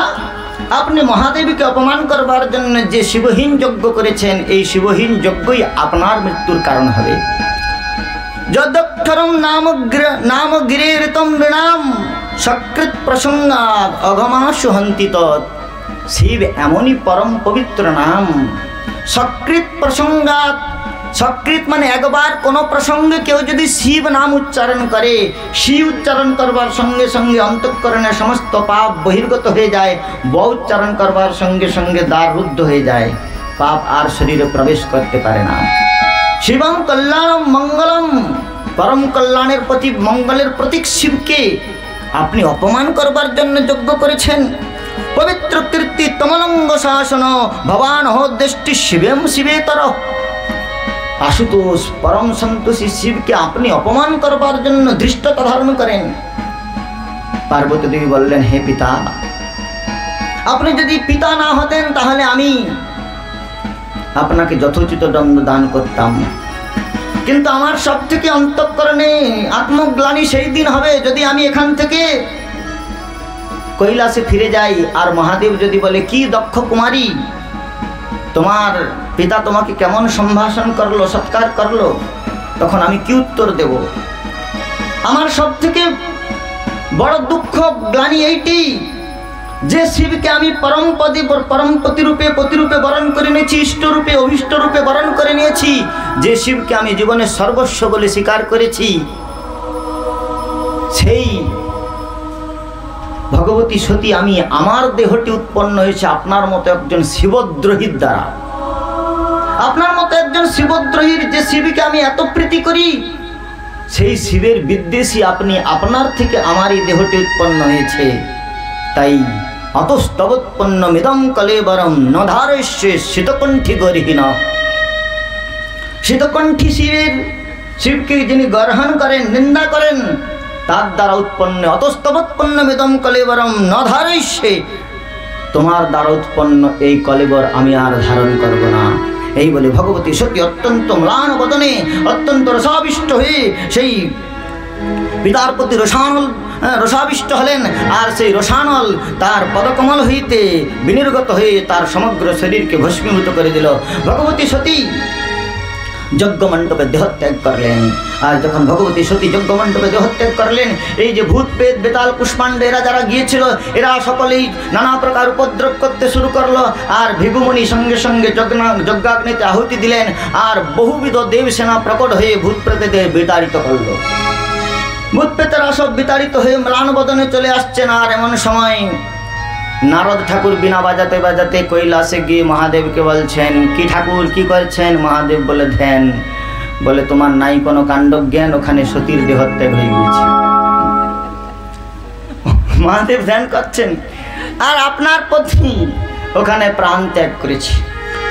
আপনি মহাদেবীকে অপমান করবার জন্য যে শিবহীন যজ্ঞ করেছেন এই শিবহীন যজ্ঞই আপনার মৃত্যুর কারণ হবে যদক্ষরম নাম গিরেরিতম নৃণাম সকৃত প্রসঙ্গাৎ অঘমাশু হন্তি তৎ শিব এমনই পরম পবিত্র নাম সকৃত প্রসঙ্গাৎ সকৃত মানে একবার কোনো প্রসঙ্গে কেউ যদি শিব নাম উচ্চারণ করে শিব উচ্চারণ করবার সঙ্গে সঙ্গে অন্তঃকরণের সমস্ত পাপ বহির্গত হয়ে যায় ব উচ্চারণ করবার সঙ্গে সঙ্গে দ্বার রুদ্ধ হয়ে যায় পাপ আর শরীরে প্রবেশ করতে পারে না শিবম কল্যাণম মঙ্গলম পরম কল্যাণের প্রতি মঙ্গলের প্রতীক শিবকে আপনি অপমান করবার জন্য যজ্ঞ করেছেন পবিত্র কীর্তি তমলঙ্গ শাসন ভবান হোদ্দেষ্টি শিবেম শিবেতর আশুতোষ পরম সন্তোষী শিবকে আপনি অপমান করবার জন্য ধৃষ্টতা ধারণ করেন পার্বতী দেবী বললেন হে পিতা আপনি যদি পিতা না হতেন তাহলে আমি আপনাকে যথোচিত দণ্ড দান করতাম কিন্তু আমার সব থেকে অন্তঃকরণে আত্মগ্লানি সেই দিন হবে যদি আমি এখান থেকে কৈলাসে ফিরে যাই আর মহাদেব যদি বলে কি দক্ষ কুমারী তোমার পিতা তোমাকে কেমন সম্ভাষণ করলো, সৎকার করলো, তখন আমি কি উত্তর দেব? আমার সব থেকে বড় দুঃখ গ্লানি এইটি যে শিবকে আমি পরমপতি রূপে বরণ করে নিয়েছি, ইষ্টরূপে অভীষ্ট রূপে বরণ করে নিয়েছি, যে শিবকে আমি জীবনের সর্বস্ব বলে স্বীকার করেছি, সেই ভগবতী সতী আমি আমার দেহটি উৎপন্ন হয়েছে আপনার মতো একজন শিবদ্রোহীর দ্বারা। আপনার মতো একজন শিবদ্রোহীর, যে শিবকে আমি এত প্রীতি করি, সেই শিবের বিদ্বেষী আপনি, আপনার থেকে আমার এই দেহটি উৎপন্ন হয়েছে। তাই অতস্তবোৎপন্ন মিদং কলেবরম নধারস্যে শীতকণ্ঠী গরিহীন। শীতকণ্ঠী শিবকে যিনি গ্রহণ করেন, নিন্দা করেন, তার দ্বারা উৎপন্ন অতস্তবোৎপন্ন মিদং কলেবরম নধারস্যে, তোমার দ্বারা উৎপন্ন এই কলেবর আমি আর ধারণ করব না। এই বলে ভগবতী সতী অত্যন্ত ম্লান বদনে, অত্যন্ত রসাবিষ্ট হয়ে সেই পিতার প্রতি রসাবিষ্ট হলেন। আর সেই রসানল তার পদকমল হইতে বিনির্গত হয়ে তার সমগ্র শরীরকে ভস্মীভূত করে দিল। ভগবতী সতী যজ্ঞমণ্ডপে দেহত্যাগ করলেন। আর যখন ভগবতী সতী যজ্ঞমণ্ডপে দেহত্যাগ করলেন, এই যে ভূত প্রেত বেতাল কুষ্মাণ্ড এরা যারা গিয়েছিল, এরা সকলেই নানা প্রকার উপদ্রব করতে শুরু করলো। আর ভৃগুমণি সঙ্গে সঙ্গে যজ্ঞাগ্নিতে আহুতি দিলেন। আর বহুবিধ দেবসেনা প্রকট হয়ে ভূত প্রেতদের বিতাড়িত করলো। ভূত প্রেতেরা সব বিতাড়িত হয়ে ম্লান বদনে চলে আসছেন। আর এমন সময় নারদ ঠাকুর বিনা বাজাতে বাজাতে কৈলাসে গিয়ে মহাদেবকে বলছেন, কি ঠাকুর কি করছেন? মহাদেব বলে, ধ্যান। বলে, তোমার নাই কোনো কাণ্ডজ্ঞান, ওখানে সতীর দেহত্যাগ হয়ে গিয়েছে। মহাদেব ধ্যান করছেন, আর আপনার পত্নী ওখানে প্রাণ ত্যাগ করেছে।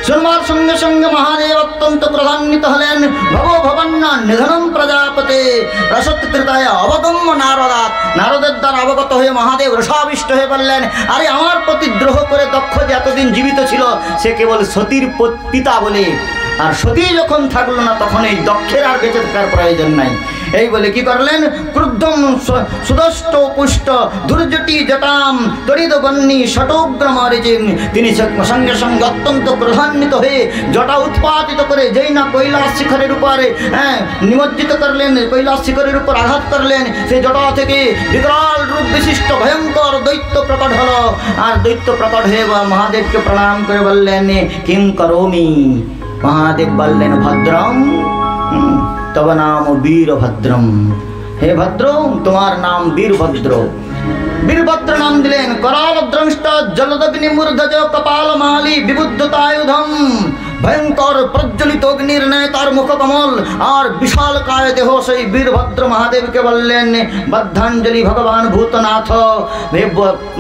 শুনবার সঙ্গে সঙ্গে মহাদেব অত্যন্ত ক্রধান্বিত হলেন। ভবন্না নিধনম প্রজাপতে রসত্রিতায় অবগম্য নারদাত। নারদের দ্বারা অবগত হয়ে মহাদেব রসাবিষ্ট হয়ে বললেন, আরে আমার প্রতি দ্রোহ করে দক্ষ যে এতদিন জীবিত ছিল, সে কেবল সতীর পিতা বলে। আর সতী যখন থাকলো না, তখন এই দক্ষের আর বেঁচে থাকার প্রয়োজন নাই। এই বলে কি করলেন? ক্রুদ্ধম সুদষ্ট পুষ্ট দুর্জটি জটাম তরিত বন্যী ষটোগ্রমরিজিম। তিনি সঙ্গে সঙ্গে অত্যন্ত ক্রোধান্বিত হয়ে জটা উৎপাদিত করে যেই না কৈলাস শিখরের উপরে নিমজ্জিত করলেন, কৈলাস শিখরের উপর আঘাত করলেন, সেই জটা থেকে বিকরাল রূপ বিশিষ্ট ভয়ঙ্কর দৈত্য প্রকট হলো। আর দৈত্য প্রকট হয়ে মহাদেবকে প্রণাম করে বললেন, কিং করোমি? মহাদেব বললেন, ভদ্রম তব নাম বীরভদ্রম। হে ভদ্র, তোমার নাম বীরভদ্র। বীরভদ্র নাম দিলেন। कराल द्रंष्ट जलदग्नि मूर्धज कपाल माली विबुद्धतायुधम। ভয়ঙ্কর প্রজ্বলিত অগ্নির ন্যায় তার মুখকমল আর বিশাল কায় দেহ। সেই বীরভদ্র মহাদেবকে বললেন, বদ্ধাঞ্জলি ভগবান ভূতনাথ।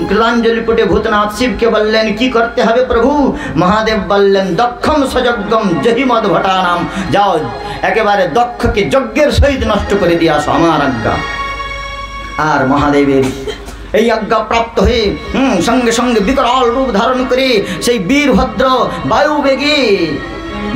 কৃতাঞ্জলি পুটে ভূতনাথ শিবকে বললেন, কি করতে হবে প্রভু? মহাদেব বললেন, দক্ষম সযজ্ঞম জহিমদ ভটানাম। যাও, একেবারে দক্ষকে যজ্ঞের সহিত নষ্ট করে দিয়ে আসো, আমার আজ্ঞা। আর মহাদেবের এই আজ্ঞা প্রাপ্ত হয়ে সঙ্গে সঙ্গে বিকরাল রূপ ধারণ করে সেই বীরভদ্র বায়ুবেগে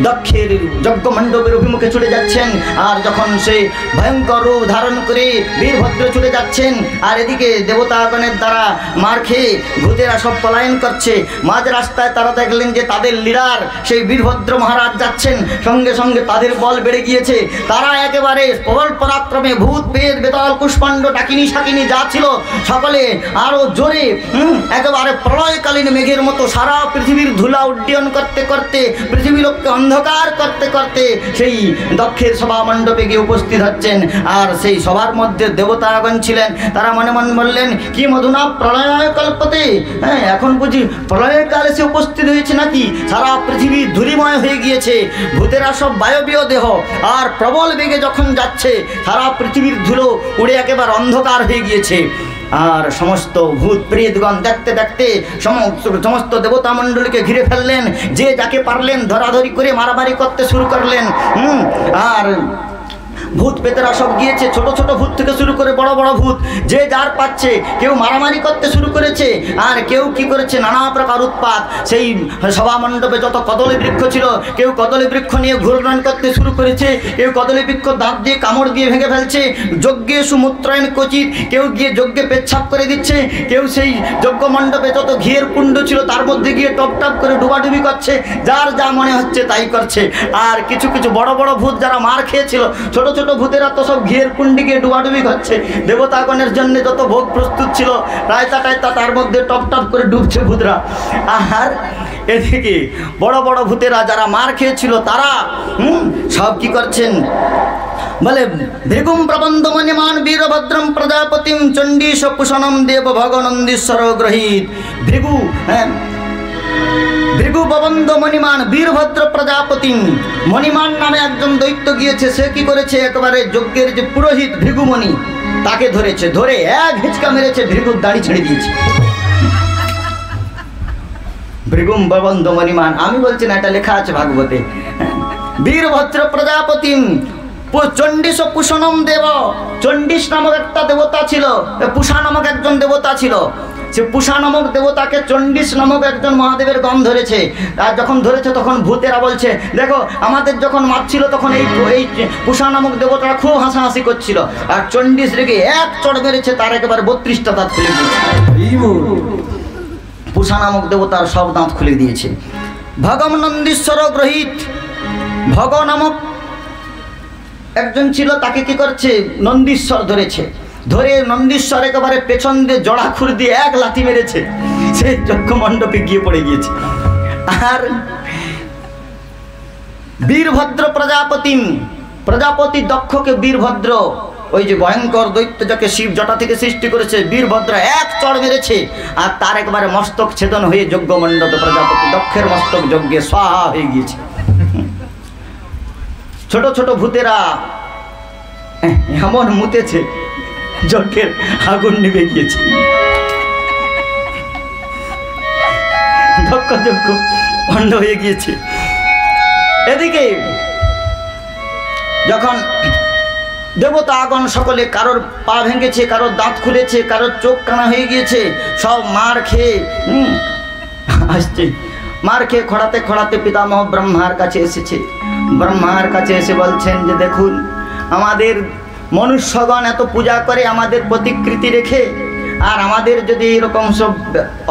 দক্ষের যজ্ঞ মণ্ডপের অভিমুখে ছুটে যাচ্ছেন। আর যখন সে ভয়ঙ্কর রূপ ধারণ করে বীরভদ্র ছুটে যাচ্ছেন, আর এদিকে দেবতাগণের দ্বারা মার খেয়ে ভূতেরা সব পলায়ন করছে, মাঝ রাস্তায় তারা দেখলেন যে তাদের লিডার সেই বীরভদ্র মহারাজ যাচ্ছেন। সঙ্গে সঙ্গে তাদের বল বেড়ে গিয়েছে। তারা একেবারে প্রবল পরাক্রমে ভূত প্রেত বেতাল কুষ্মাণ্ড ডাকিনী শাকিনী যা ছিল সকলে আরো জোরে একেবারে প্রলয়কালীন মেঘের মতো সারা পৃথিবীর ধুলা উড্ডয়ন করতে করতে, পৃথিবী লোককে অন্ধকার করতে করতে সেই দক্ষের সভা মণ্ডপে গিয়ে উপস্থিত হচ্ছেন। আর সেই সভার মধ্যে দেবতাগণ ছিলেন। তারা মনে মনে বললেন, কি মধুনা প্রলয় কল্পতে। এখন বুঝি প্রলয়কালে সে উপস্থিত হয়েছে নাকি? সারা পৃথিবী ধূলিময় হয়ে গিয়েছে। ভূতেরা সব বায়বীয় দেহ, আর প্রবল বেগে যখন যাচ্ছে সারা পৃথিবীর ধুলো উড়ে একেবারে অন্ধকার হয়ে গিয়েছে। আর সমস্ত ভূত প্রেতগণ দেখতে দেখতে সমস্ত দেবতা মণ্ডলীকে ঘিরে ফেললেন। যে যাকে পারলেন ধরাধরি করে মারামারি করতে শুরু করলেন। আর ভূত পেতেরা সব গিয়েছে, ছোট ছোট ভূত থেকে শুরু করে বড় বড় ভূত, যে যার পাচ্ছে, কেউ মারামারি করতে শুরু করেছে, আর কেউ কি করেছে নানা প্রকার উৎপাত। সেই সভা মণ্ডপে যত কদলী বৃক্ষ ছিল, কেউ কদলী বৃক্ষ নিয়ে ঘূর্ণন করতে শুরু করেছে, কেউ কদলী বৃক্ষ দাঁত দিয়ে কামড় দিয়ে ভেঙে ফেলছে, যজ্ঞে সুমূত্রায়ণ কচিত, কেউ গিয়ে যজ্ঞে পেচ্ছাপ করে দিচ্ছে, কেউ সেই যজ্ঞ মণ্ডপে যত ঘিয়ের কুণ্ড ছিল তার মধ্যে গিয়ে টপ টপ করে ডুবাডুবি করছে, যার যা মনে হচ্ছে তাই করছে। আর কিছু কিছু বড় বড় ভূত যারা মার খেয়েছিল, ছোট ছোট ভূতেরা তো সব ঘিয়ের কুণ্ডে গিয়ে ডুবাডুবি করছে। দেবতাগণের জন্য যত ভোগ প্রস্তুত ছিল রায়তা টায়তা তার মধ্যে টপ টপ করে ডুবছে ভূতরা। আর এদিকে বড় বড় ভূতেরা যারা মার খেয়েছিল তারা সব কি করছেন বলে, ভৃগুম প্রবন্ধ মণিমান বীরভদ্রম প্রজাপতিম চণ্ডীশ পুষণম দেব ভগনন্দীশ্বর গ্রহীত। ভৃগু প্রবন্ধ মণিমান বীরভদ্র প্রজাপতিম, মণিমান নামে একজন দৈত্য গিয়েছে, সে কি করেছে একেবারে যজ্ঞের যে পুরোহিত ভৃগুমণি তাকে ধরেছে, ধরে এক হিচকা মেরেছে, ভৃগুর দাড়ি ছেড়ে দিয়েছে। ভৃগুম প্রবন্ধ মণিমান, আমি বলছি না, এটা লেখা আছে ভাগবতে। বীরভদ্র প্রজাপতিম চণ্ডীশ পুষণম দেব, চণ্ডীশ নামক একটা দেবতা ছিল, পুষা নামক একজন দেবতা ছিল, সে পুষা নামক দেবতাকে চণ্ডীশ নামক একজন মহাদেবের গণ ধরেছে। আর যখন ধরেছে তখন ভূতেরা বলছে, দেখো আমাদের যখন মারছিল তখন এই পুষা নামক দেবতারা খুব হাসাহাসি করছিল, আর চণ্ডীশ রেগে এক চড় মেরেছে, তার একেবারে 32টা দাঁত খুলে দিয়েছে। পুষা নামক দেবতার সব দাঁত খুলে দিয়েছে। ভগনন্দীশ্বর গ্রহীত, ভগ নামক একজন ছিল, তাকে কি করছে নন্দীশ্বর ধরেছে, ধরে নন্দীশ্বর একেবারে পেছন দিয়ে জড়া খুর দিয়ে এক লাথি মেরেছে, সে যজ্ঞ মণ্ডপে গিয়ে পড়ে গিয়েছে। আর বীরভদ্র প্রজাপতিম, প্রজাপতি দক্ষকে বীরভদ্র, ওই যে ভয়ঙ্কর দৈত্য যাকে শিব জটা থেকে সৃষ্টি করেছে, বীরভদ্র এক চড় মেরেছে, আর তার একবারে মস্তক ছেদন হয়ে যজ্ঞ মণ্ডপে প্রজাপতি দক্ষের মস্তক যজ্ঞে স্বাহা হয়ে গিয়েছে। ছোট ছোট ভূতেরা এমন মুতেছে যজ্ঞের আগুন নিভে গিয়েছে, দক্ষ যজ্ঞ বন্ধ হয়ে গিয়েছে। এদিকে যখন দেবতাগণ সকলে, কারোর পা ভেঙেছে, কারোর দাঁত খুলেছে, কারোর চোখ কানা হয়ে গিয়েছে, সব মার খেয়ে আসছে, মার খেয়ে খড়াতে খড়াতে পিতামহ ব্রহ্মার কাছে এসেছে। ব্রহ্মার কাছে এসে বলছেন যে দেখুন, আমাদের মনুষ্যগণ এত পূজা করে আমাদের প্রতিকৃতি রেখে, আর আমাদের যদি এরকম সব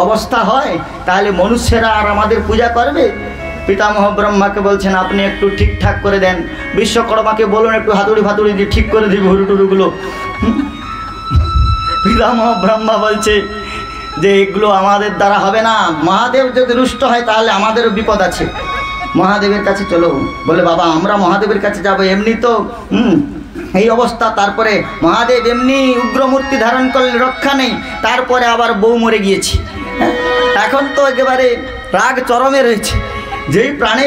অবস্থা হয় তাহলে মনুষ্যেরা আর আমাদের পূজা করবে? পিতামহ ব্রহ্মাকে বলছেন আপনি একটু ঠিকঠাক করে দেন, বিশ্বকর্মাকে বলুন একটু হাতুড়ি ফাতুড়ি দিয়ে ঠিক করে দিবি হুড়ুটুড়ুগুলো। পিতামহ ব্রহ্মা বলছে যে এগুলো আমাদের দ্বারা হবে না, মহাদেব যদি রুষ্ট হয় তাহলে আমাদেরও বিপদ আছে, মহাদেবের কাছে চলো। বলে বাবা আমরা মহাদেবের কাছে যাব, এমনি তো এই অবস্থা, তারপরে মহাদেব এমনি উগ্রমূর্তি ধারণ করলে রক্ষা নেই, তারপরে আবার বউ মরে গিয়েছে, এখন তো একেবারে রাগ চরমে রয়েছে, যেই প্রাণে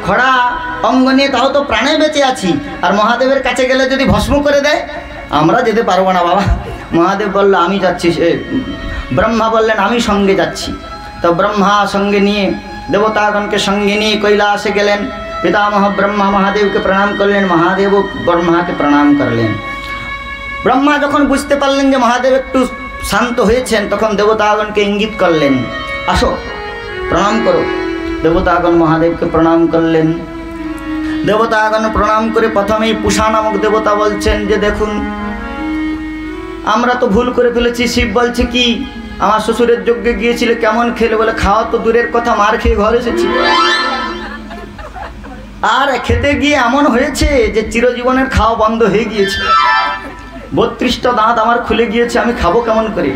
খড়া অঙ্গ নিয়ে তাও তো প্রাণে বেঁচে আছি, আর মহাদেবের কাছে গেলে যদি ভস্ম করে দেয় আমরা যেতে পারবো না বাবা। মহাদেব বলল আমি যাচ্ছি, ব্রহ্মা বললেন আমি সঙ্গে যাচ্ছি। তো ব্রহ্মা সঙ্গে নিয়ে দেবতাগণকে সঙ্গে নিয়ে কৈলাসে গেলেন। পিতামহ ব্রহ্মা মহাদেবকে প্রণাম করলেন, মহাদেবও ব্রহ্মাকে প্রণাম করলেন। ব্রহ্মা যখন বুঝতে পারলেন যে মহাদেব একটু শান্ত হয়েছেন, তখন দেবতাগণকে ইঙ্গিত করলেন আসো প্রণাম করো। দেবতাগণ মহাদেবকে প্রণাম করলেন। দেবতাগণ প্রণাম করে প্রথমেই পুষা নামক দেবতা বলছেন যে দেখুন আমরা তো ভুল করে ফেলেছি। শিব বলছে কি আমার শ্বশুরের যজ্ঞে গিয়েছিলে কেমন খেলে? বলে খাওয়া তো দূরের কথা, মার খেয়ে ঘরে এসেছি, আর খেতে গিয়ে এমন হয়েছে যে চিরজীবনের খাওয়া বন্ধ হয়ে গিয়েছে, 32টা দাঁত আমার খুলে গিয়েছে, আমি খাবো কেমন করে?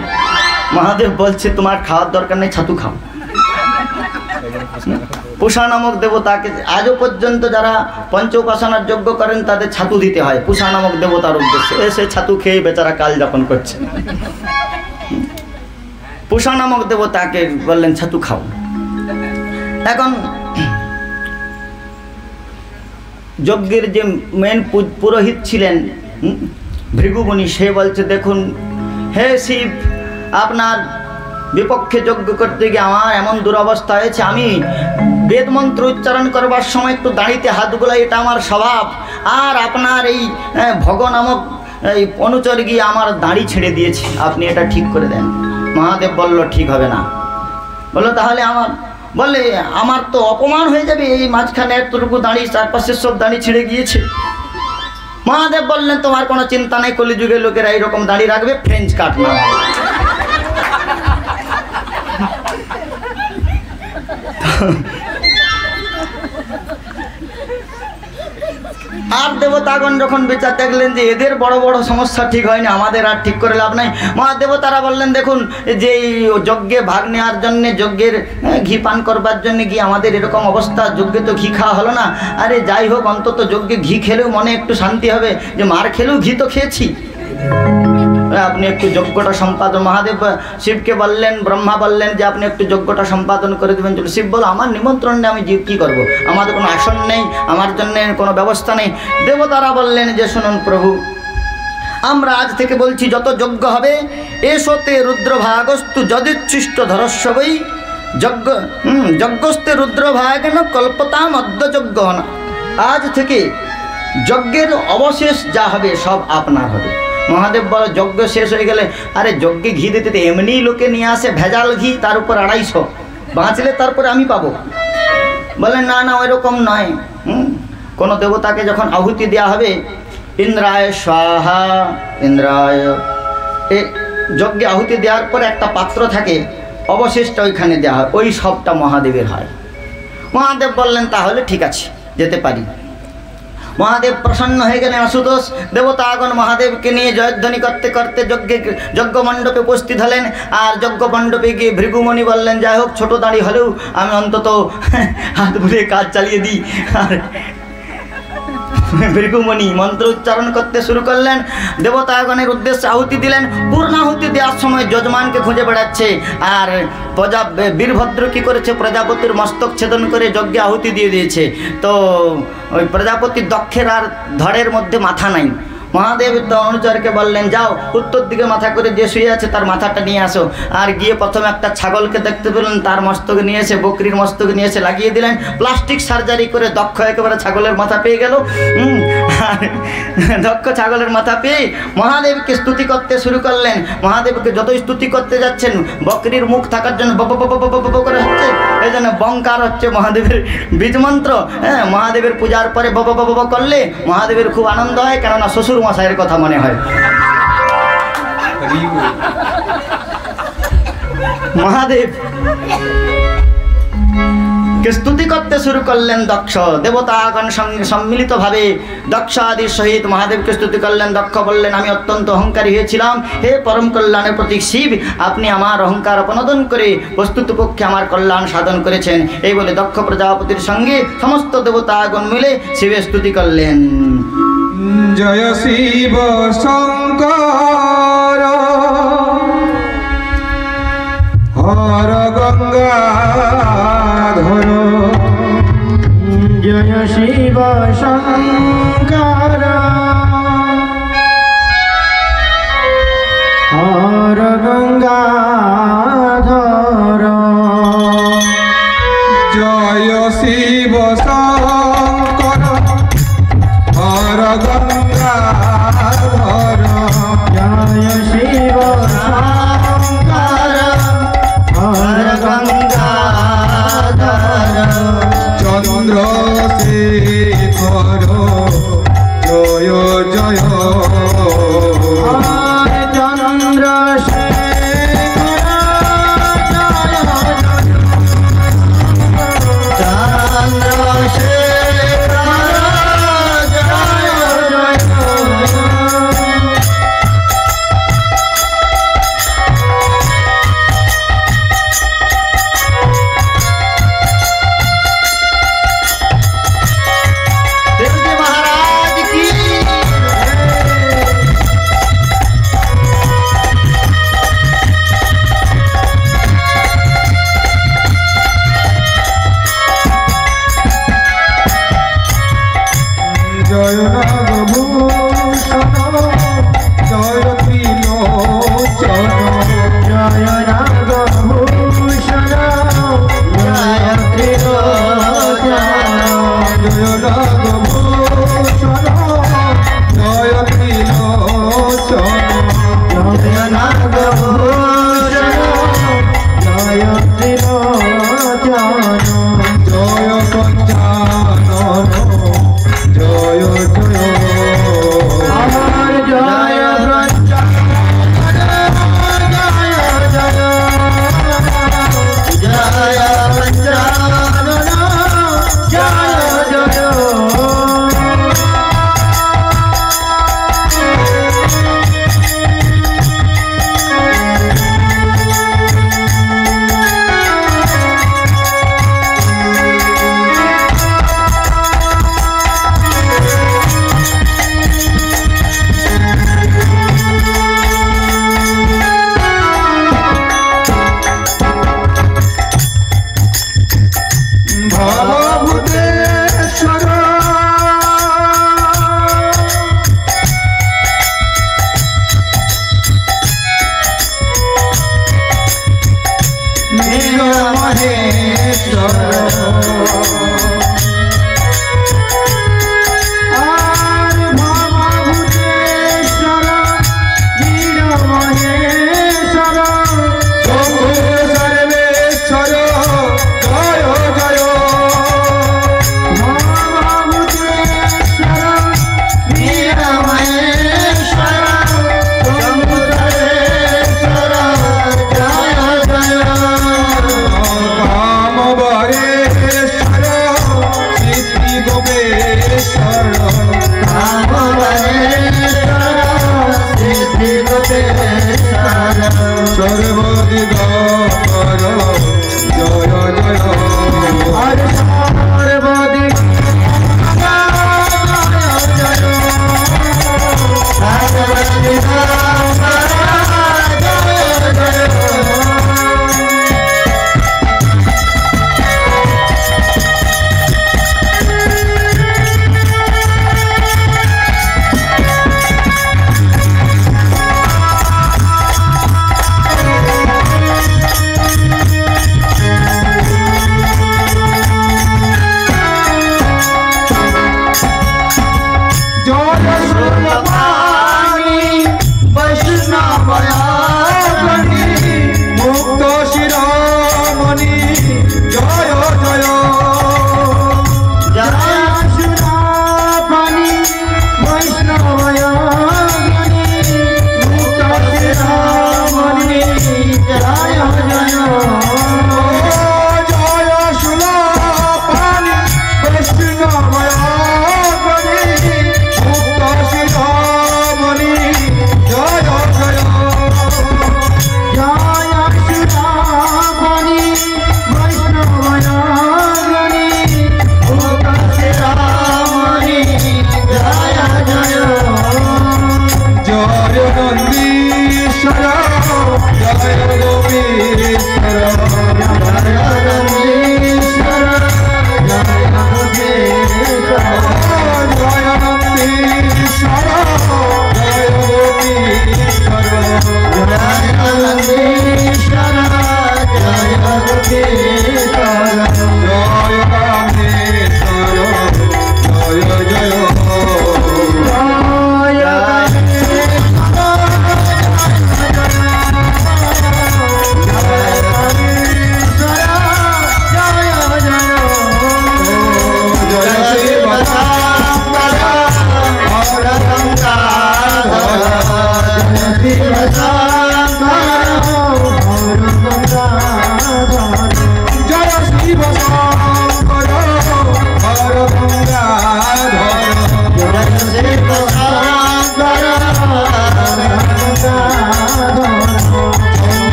মহাদেব বলছে তোমার খাওয়ার দরকার নেই, ছাতু খাও। পুষা নামক দেবতাকে আজও পর্যন্ত যারা পঞ্চ উপাসনার যজ্ঞ করেন তাদের ছাতু দিতে হয় পুষা নামক দেবতার উদ্দেশ্যে। এসে ছাতু খেয়ে বেচারা কাল যাপন করছে। পুষা নামক দেবতাকে বললেন ছাতু খাও। এখন যজ্ঞের যে মেন পুরোহিত ছিলেন ভৃগুমণি, সে বলছে দেখুন হে শিব, আপনার বিপক্ষে যজ্ঞ করতে গিয়ে আমার এমন দুরবস্থা হয়েছে, আমি বেদ মন্ত্র উচ্চারণ করবার সময় একটু দাঁড়িতে হাত গোলাই, এটা আমার স্বভাব, আর আপনার এই ভগ নামক এই অনুচর গিয়ে আমার দাড়ি ছেড়ে দিয়েছে, আপনি এটা ঠিক করে দেন। মহাদেব বলল ঠিক হবে না। বললো তাহলে বলে আমার তো অপমান হয়ে যাবে, এই মাঝখানে এতটুকু দাড়ি, চারপাশের সব দাড়ি ছেড়ে গিয়েছে। মহাদেব বললেন তোমার কোনো চিন্তা নেই, কলিযুগের লোকেরা এইরকম দাড়ি রাখবে, ফ্রেঞ্চ কাট না। আর দেবতাগণ যখন বিচার দেখলেন যে এদের বড় বড় সমস্যা ঠিক হয়নি, আমাদের আর ঠিক করে লাভ নাই, মহাদেবতারা বললেন দেখুন যে যজ্ঞে ভাগ নেওয়ার জন্যে, যজ্ঞের ঘি পান করবার জন্য গিয়ে আমাদের এরকম অবস্থা, যজ্ঞে তো ঘি খাওয়া হলো না। আরে যাই হোক, অন্তত যজ্ঞে ঘি খেলেও মনে একটু শান্তি হবে, যে মার খেলেও ঘি তো খেয়েছি, আপনি একটু যজ্ঞটা সম্পাদন। মহাদেব শিবকে বললেন, ব্রহ্মা বললেন যে আপনি একটু যজ্ঞটা সম্পাদন করে দেবেন। শিব বলো আমার নিমন্ত্রণ নেই, আমি কী করবো, আমাদের কোনো আসন নেই, আমার জন্য কোনো ব্যবস্থা নেই। দেবতারা বললেন যে শুনুন প্রভু, আমরা আজ থেকে বলছি যত যজ্ঞ হবে এসোতে রুদ্রভাগস্তু যদিচ্ছিষ্ট ধরস্বই যজ্ঞস্তে রুদ্রভাগেন কল্পতাম অদ্য যজ্ঞ। আজ থেকে যজ্ঞের অবশেষ যা হবে সব আপনার হবে। মহাদেব বলে যজ্ঞ শেষ হয়ে গেলে, আরে যজ্ঞে ঘি দিতে তো এমনি লোকে নিয়ে আসে ভেজাল ঘি, তার উপর 250, বাঁচলে তারপরে আমি পাবো। বলেন না না ওইরকম নয়। কোনো দেবতাকে যখন আহুতি দেওয়া হবে, ইন্দ্রায় স্বাহা, ইন্দ্রায়, এ যজ্ঞে আহুতি দেওয়ার পর একটা পাত্র থাকে, অবশেষটা ওইখানে দেওয়া হয়, ওই সবটা মহাদেবের হয়। মহাদেব বললেন তাহলে ঠিক আছে, যেতে পারি। মহাদেব প্রসন্ন হয়ে গেলেন। আশুতোষ দেবতাগণ মহাদেবকে নিয়ে জয়ধ্বনি করতে করতে যজ্ঞ মণ্ডপে উপস্থিত হলেন। আর যজ্ঞ মণ্ডপে গিয়ে ভৃগুমণি বললেন যাই হোক ছোটো দাঁড়ি হলেও আমি অন্তত হাত বুলিয়ে কাজ চালিয়ে দিই। আর ভৃগুমণি মন্ত্র উচ্চারণ করতে শুরু করলেন, দেবতাগণের উদ্দেশ্যে আহুতি দিলেন। পূর্ণাহুতি দেওয়ার সময় যজমানকে খুঁজে বেড়াচ্ছে। আর বীরভদ্র কী করেছে, প্রজাপতির মস্তক ছেদন করে যজ্ঞে আহুতি দিয়ে দিয়েছে। তো ওই প্রজাপতির দক্ষের আর ধড়ের মধ্যে মাথা নাই। মহাদেব অনুচরকে বললেন যাও উত্তর দিকে মাথা করে যে শুয়ে আছে তার মাথাটা নিয়ে আসো। আর গিয়ে প্রথমে একটা ছাগলকে দেখতে পেলেন, তার মস্তকে নিয়ে এসে, বকরির মস্তকে নিয়ে এসে লাগিয়ে দিলেন। প্লাস্টিক সার্জারি করে দক্ষ একেবারে ছাগলের মাথা পেয়ে গেল। দক্ষ ছাগলের মাথা পেয়ে মহাদেবকে স্তুতি করতে শুরু করলেন। মহাদেবকে যতই স্তুতি করতে যাচ্ছেন, বকরির মুখ থাকার জন্য বব করে হচ্ছে, এই জন্য বঙ্কার হচ্ছে মহাদেবের বীজমন্ত্র। হ্যাঁ, মহাদেবের পূজার পরে বব করলে মহাদেবের খুব আনন্দ হয়, কেননা শ্বশুর মশাইয়ের কথা মনে হয়। মহাদেব কে স্তুতি করতে শুরু করলেন দক্ষ। দেবতাগণ সম্মিলিতভাবে দক্ষ আদির সহিত মহাদেবকে স্তুতি করলেন। দক্ষ বললেন আমি অত্যন্ত অহংকারী হয়েছিলাম, হে পরম কল্যাণের প্রতীক শিব, আপনি আমার অহংকার অপনোদন করে বস্তুতপক্ষে আমার কল্যাণ সাধন করেছেন। এই বলে দক্ষ প্রজাপতির সঙ্গে সমস্ত দেবতাগণ মিলে শিবের স্তুতি করলেন। জয় শিব শঙ্কর হর গঙ্গাধর, জয় শিব শঙ্কর হর গঙ্গাধর, জয় শিব শঙ্কর হর গঙ্গাধর, জয় শিব শঙ্কর হর গঙ্গাধর, চন্দ্রশেখর জয় জয়, চন্দ্রশেখর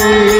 Jai